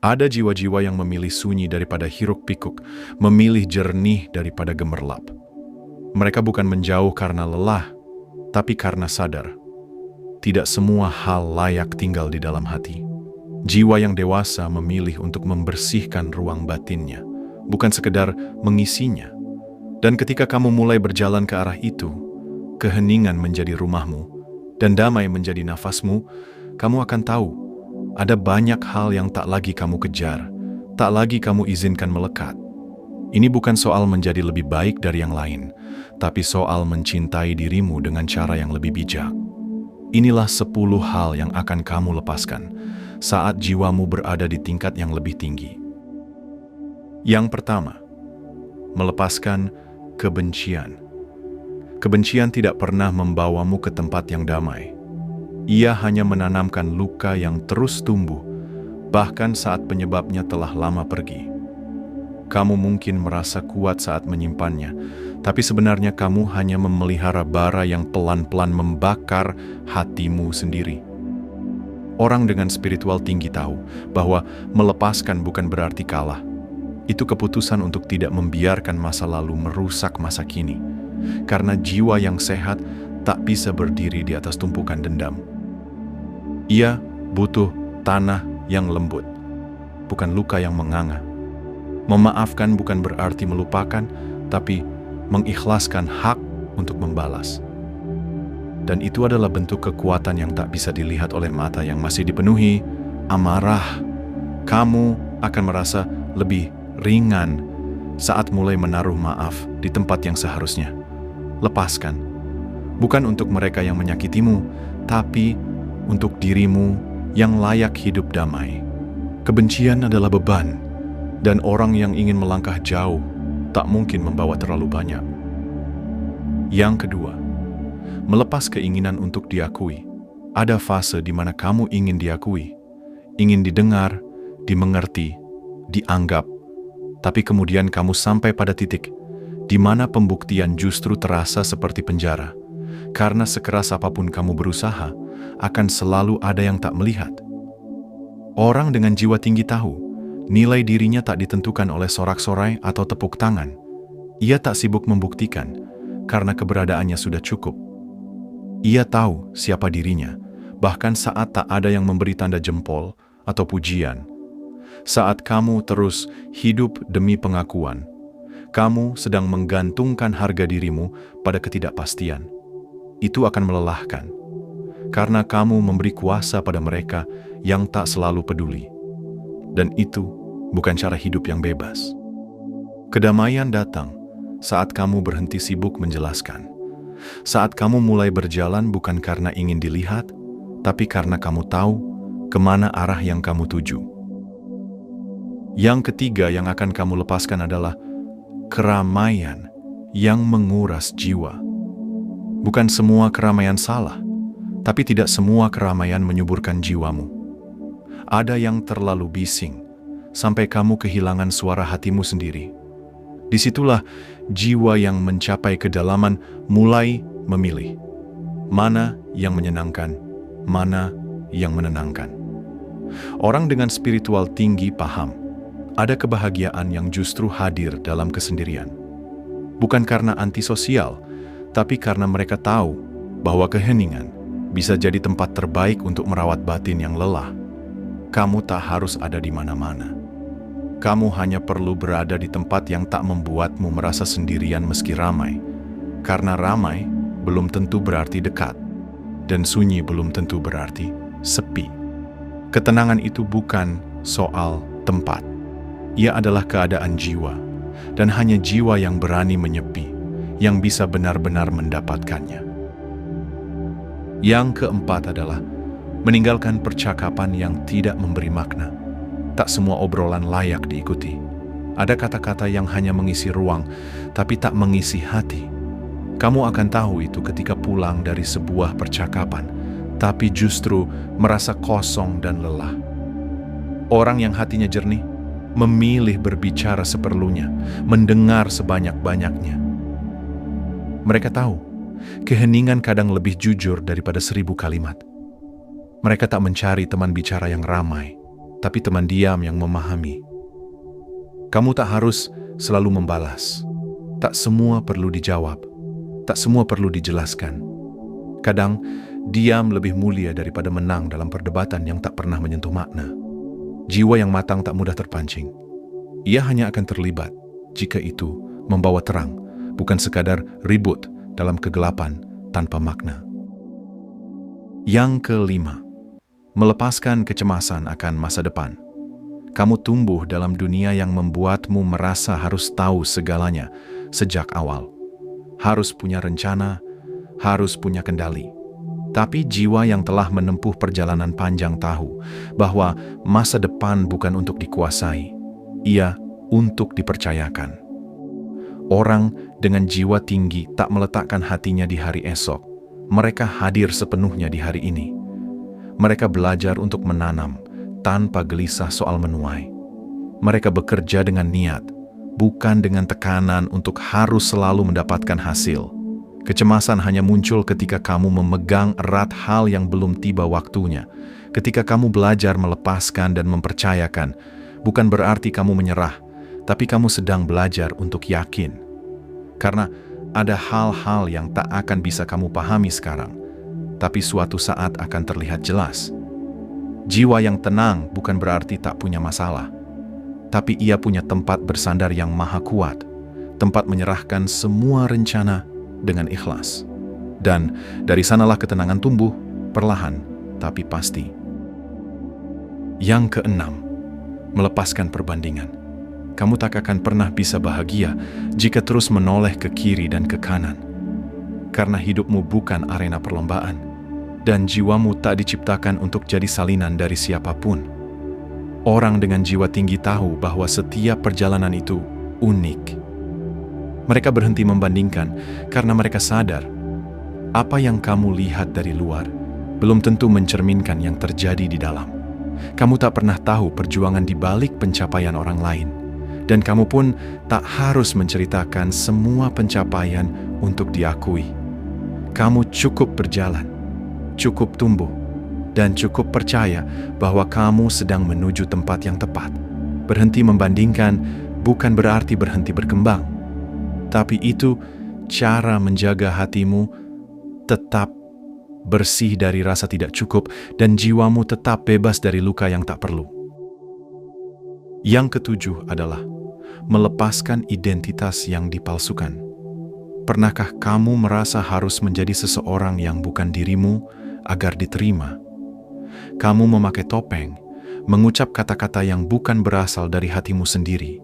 Ada jiwa-jiwa yang memilih sunyi daripada hiruk-pikuk, memilih jernih daripada gemerlap. Mereka bukan menjauh karena lelah, tapi karena sadar. Tidak semua hal layak tinggal di dalam hati. Jiwa yang dewasa memilih untuk membersihkan ruang batinnya, bukan sekedar mengisinya. Dan ketika kamu mulai berjalan ke arah itu, keheningan menjadi rumahmu, dan damai menjadi nafasmu, kamu akan tahu, ada banyak hal yang tak lagi kamu kejar, tak lagi kamu izinkan melekat. Ini bukan soal menjadi lebih baik dari yang lain, tapi soal mencintai dirimu dengan cara yang lebih bijak. Inilah 10 hal yang akan kamu lepaskan saat jiwamu berada di tingkat yang lebih tinggi. Yang pertama, melepaskan kebencian. Kebencian tidak pernah membawamu ke tempat yang damai. Ia hanya menanamkan luka yang terus tumbuh, bahkan saat penyebabnya telah lama pergi. Kamu mungkin merasa kuat saat menyimpannya, tapi sebenarnya kamu hanya memelihara bara yang pelan-pelan membakar hatimu sendiri. Orang dengan spiritual tinggi tahu bahwa melepaskan bukan berarti kalah. Itu keputusan untuk tidak membiarkan masa lalu merusak masa kini. Karena jiwa yang sehat tak bisa berdiri di atas tumpukan dendam. Ia butuh tanah yang lembut, bukan luka yang menganga. Memaafkan bukan berarti melupakan, tapi mengikhlaskan hak untuk membalas. Dan itu adalah bentuk kekuatan yang tak bisa dilihat oleh mata yang masih dipenuhi amarah. Kamu akan merasa lebih ringan saat mulai menaruh maaf di tempat yang seharusnya. Lepaskan, bukan untuk mereka yang menyakitimu, tapi untuk dirimu yang layak hidup damai. Kebencian adalah beban, dan orang yang ingin melangkah jauh tak mungkin membawa terlalu banyak. Yang kedua, melepas keinginan untuk diakui. Ada fase di mana kamu ingin diakui, ingin didengar, dimengerti, dianggap, tapi kemudian kamu sampai pada titik di mana pembuktian justru terasa seperti penjara. Karena sekeras apapun kamu berusaha, akan selalu ada yang tak melihat. Orang dengan jiwa tinggi tahu, nilai dirinya tak ditentukan oleh sorak-sorai atau tepuk tangan. Ia tak sibuk membuktikan, karena keberadaannya sudah cukup. Ia tahu siapa dirinya, bahkan saat tak ada yang memberi tanda jempol atau pujian. Saat kamu terus hidup demi pengakuan, kamu sedang menggantungkan harga dirimu pada ketidakpastian. Itu akan melelahkan, karena kamu memberi kuasa pada mereka yang tak selalu peduli. Dan itu bukan cara hidup yang bebas. Kedamaian datang saat kamu berhenti sibuk menjelaskan. Saat kamu mulai berjalan bukan karena ingin dilihat, tapi karena kamu tahu kemana arah yang kamu tuju. Yang ketiga yang akan kamu lepaskan adalah keramaian yang menguras jiwa. Bukan semua keramaian salah, tapi tidak semua keramaian menyuburkan jiwamu. Ada yang terlalu bising, sampai kamu kehilangan suara hatimu sendiri. Disitulah jiwa yang mencapai kedalaman mulai memilih. Mana yang menyenangkan, mana yang menenangkan. Orang dengan spiritual tinggi paham, ada kebahagiaan yang justru hadir dalam kesendirian. Bukan karena antisosial, tapi karena mereka tahu bahwa keheningan bisa jadi tempat terbaik untuk merawat batin yang lelah. Kamu tak harus ada di mana-mana. Kamu hanya perlu berada di tempat yang tak membuatmu merasa sendirian meski ramai. Karena ramai belum tentu berarti dekat, dan sunyi belum tentu berarti sepi. Ketenangan itu bukan soal tempat. Ia adalah keadaan jiwa, dan hanya jiwa yang berani menyepi yang bisa benar-benar mendapatkannya. Yang keempat adalah meninggalkan percakapan yang tidak memberi makna. Tak semua obrolan layak diikuti. Ada kata-kata yang hanya mengisi ruang, tapi tak mengisi hati. Kamu akan tahu itu ketika pulang dari sebuah percakapan, tapi justru merasa kosong dan lelah. Orang yang hatinya jernih, memilih berbicara seperlunya, mendengar sebanyak-banyaknya. Mereka tahu, keheningan kadang lebih jujur daripada 1000 kalimat. Mereka tak mencari teman bicara yang ramai, tapi teman diam yang memahami. Kamu tak harus selalu membalas. Tak semua perlu dijawab. Tak semua perlu dijelaskan. Kadang, diam lebih mulia daripada menang dalam perdebatan yang tak pernah menyentuh makna. Jiwa yang matang tak mudah terpancing. Ia hanya akan terlibat jika itu membawa terang, bukan sekadar ribut dalam kegelapan tanpa makna. Yang kelima, melepaskan kecemasan akan masa depan. Kamu tumbuh dalam dunia yang membuatmu merasa harus tahu segalanya sejak awal. Harus punya rencana, harus punya kendali. Tapi jiwa yang telah menempuh perjalanan panjang tahu bahwa masa depan bukan untuk dikuasai, ia untuk dipercayakan. Orang dengan jiwa tinggi tak meletakkan hatinya di hari esok. Mereka hadir sepenuhnya di hari ini. Mereka belajar untuk menanam tanpa gelisah soal menuai. Mereka bekerja dengan niat, bukan dengan tekanan untuk harus selalu mendapatkan hasil. Kecemasan hanya muncul ketika kamu memegang erat hal yang belum tiba waktunya. Ketika kamu belajar melepaskan dan mempercayakan, bukan berarti kamu menyerah, tapi kamu sedang belajar untuk yakin. Karena ada hal-hal yang tak akan bisa kamu pahami sekarang, tapi suatu saat akan terlihat jelas. Jiwa yang tenang bukan berarti tak punya masalah, tapi ia punya tempat bersandar yang maha kuat, tempat menyerahkan semua rencana dengan ikhlas. Dan dari sanalah ketenangan tumbuh, perlahan tapi pasti. Yang keenam, melepaskan perbandingan. Kamu tak akan pernah bisa bahagia jika terus menoleh ke kiri dan ke kanan. Karena hidupmu bukan arena perlombaan, dan jiwamu tak diciptakan untuk jadi salinan dari siapapun. Orang dengan jiwa tinggi tahu bahwa setiap perjalanan itu unik. Mereka berhenti membandingkan karena mereka sadar apa yang kamu lihat dari luar belum tentu mencerminkan yang terjadi di dalam. Kamu tak pernah tahu perjuangan di balik pencapaian orang lain, dan kamu pun tak harus menceritakan semua pencapaian untuk diakui. Kamu cukup berjalan, cukup tumbuh, dan cukup percaya bahwa kamu sedang menuju tempat yang tepat. Berhenti membandingkan bukan berarti berhenti berkembang, tapi itu cara menjaga hatimu tetap bersih dari rasa tidak cukup dan jiwamu tetap bebas dari luka yang tak perlu. Yang ketujuh adalah melepaskan identitas yang dipalsukan. Pernahkah kamu merasa harus menjadi seseorang yang bukan dirimu agar diterima? Kamu memakai topeng, mengucap kata-kata yang bukan berasal dari hatimu sendiri,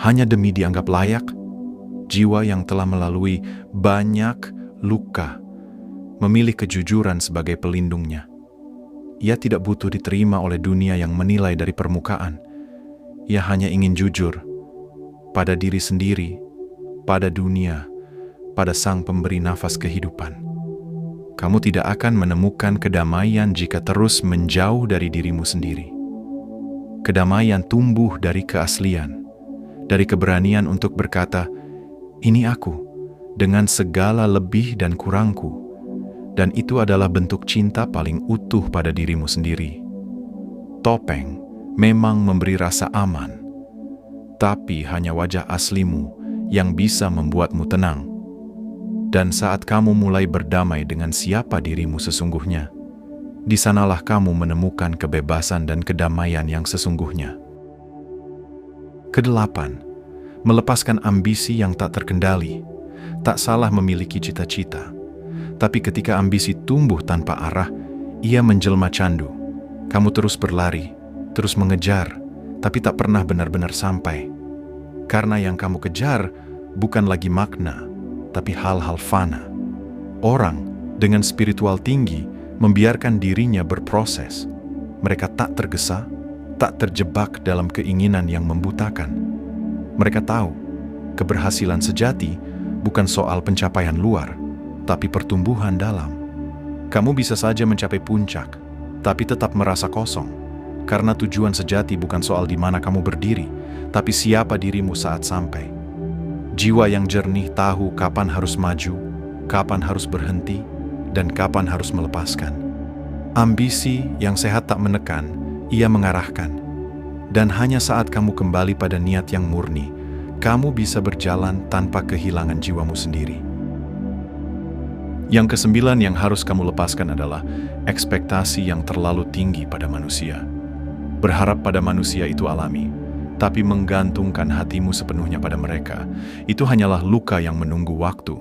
hanya demi dianggap layak. Jiwa yang telah melalui banyak luka memilih kejujuran sebagai pelindungnya. Ia tidak butuh diterima oleh dunia yang menilai dari permukaan. Ia hanya ingin jujur pada diri sendiri, pada dunia, pada Sang Pemberi nafas kehidupan. Kamu tidak akan menemukan kedamaian jika terus menjauh dari dirimu sendiri. Kedamaian tumbuh dari keaslian, dari keberanian untuk berkata, "Ini aku, dengan segala lebih dan kurangku," dan itu adalah bentuk cinta paling utuh pada dirimu sendiri. Topeng memang memberi rasa aman, tapi hanya wajah aslimu yang bisa membuatmu tenang. Dan saat kamu mulai berdamai dengan siapa dirimu sesungguhnya, di sanalah kamu menemukan kebebasan dan kedamaian yang sesungguhnya. Kedelapan, melepaskan ambisi yang tak terkendali. Tak salah memiliki cita-cita, tapi ketika ambisi tumbuh tanpa arah, ia menjelma candu. Kamu terus berlari, terus mengejar, tapi tak pernah benar-benar sampai. Karena yang kamu kejar bukan lagi makna, tapi hal-hal fana. Orang dengan spiritual tinggi membiarkan dirinya berproses. Mereka tak tergesa, tak terjebak dalam keinginan yang membutakan. Mereka tahu, keberhasilan sejati bukan soal pencapaian luar, tapi pertumbuhan dalam. Kamu bisa saja mencapai puncak, tapi tetap merasa kosong. Karena tujuan sejati bukan soal di mana kamu berdiri, tapi siapa dirimu saat sampai. Jiwa yang jernih tahu kapan harus maju, kapan harus berhenti, dan kapan harus melepaskan. Ambisi yang sehat tak menekan, ia mengarahkan. Dan hanya saat kamu kembali pada niat yang murni, kamu bisa berjalan tanpa kehilangan jiwamu sendiri. Yang kesembilan yang harus kamu lepaskan adalah ekspektasi yang terlalu tinggi pada manusia. Berharap pada manusia itu alami, tapi menggantungkan hatimu sepenuhnya pada mereka, itu hanyalah luka yang menunggu waktu.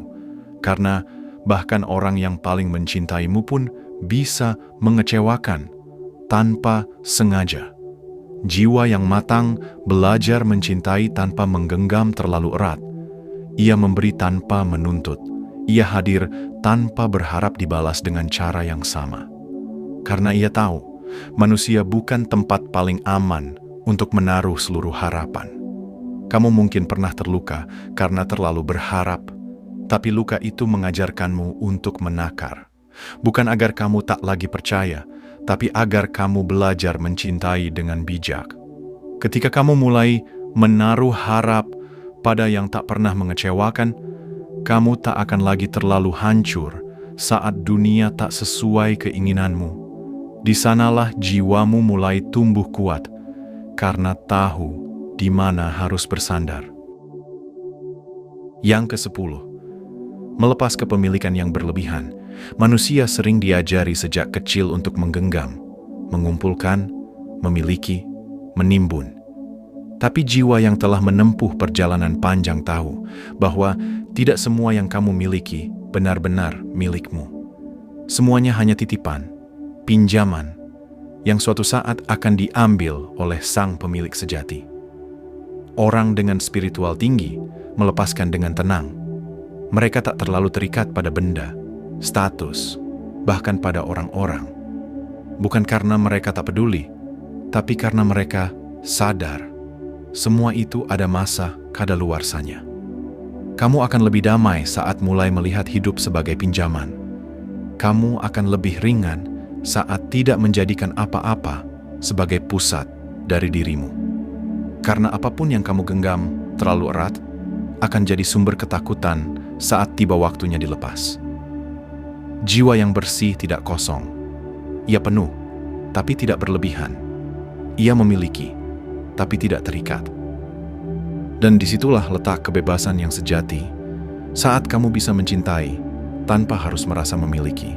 Karena bahkan orang yang paling mencintaimu pun bisa mengecewakan tanpa sengaja. Jiwa yang matang belajar mencintai tanpa menggenggam terlalu erat. Ia memberi tanpa menuntut. Ia hadir tanpa berharap dibalas dengan cara yang sama. Karena ia tahu, manusia bukan tempat paling aman untuk menaruh seluruh harapan. Kamu mungkin pernah terluka karena terlalu berharap, tapi luka itu mengajarkanmu untuk menakar. Bukan agar kamu tak lagi percaya, tapi agar kamu belajar mencintai dengan bijak. Ketika kamu mulai menaruh harap pada yang tak pernah mengecewakan, kamu tak akan lagi terlalu hancur saat dunia tak sesuai keinginanmu. Di sanalah jiwamu mulai tumbuh kuat, karena tahu di mana harus bersandar. Yang ke-10, melepas kepemilikan yang berlebihan. Manusia sering diajari sejak kecil untuk menggenggam, mengumpulkan, memiliki, menimbun. Tapi jiwa yang telah menempuh perjalanan panjang tahu bahwa tidak semua yang kamu miliki benar-benar milikmu. Semuanya hanya titipan, pinjaman, yang suatu saat akan diambil oleh sang pemilik sejati. Orang dengan spiritual tinggi melepaskan dengan tenang. Mereka tak terlalu terikat pada benda, status, bahkan pada orang-orang. Bukan karena mereka tak peduli, tapi karena mereka sadar semua itu ada masa kadaluarsanya. Kamu akan lebih damai saat mulai melihat hidup sebagai pinjaman. Kamu akan lebih ringan saat tidak menjadikan apa-apa sebagai pusat dari dirimu. Karena apapun yang kamu genggam terlalu erat akan jadi sumber ketakutan saat tiba waktunya dilepas. Jiwa yang bersih tidak kosong. Ia penuh, tapi tidak berlebihan. Ia memiliki, tapi tidak terikat. Dan disitulah letak kebebasan yang sejati, saat kamu bisa mencintai tanpa harus merasa memiliki.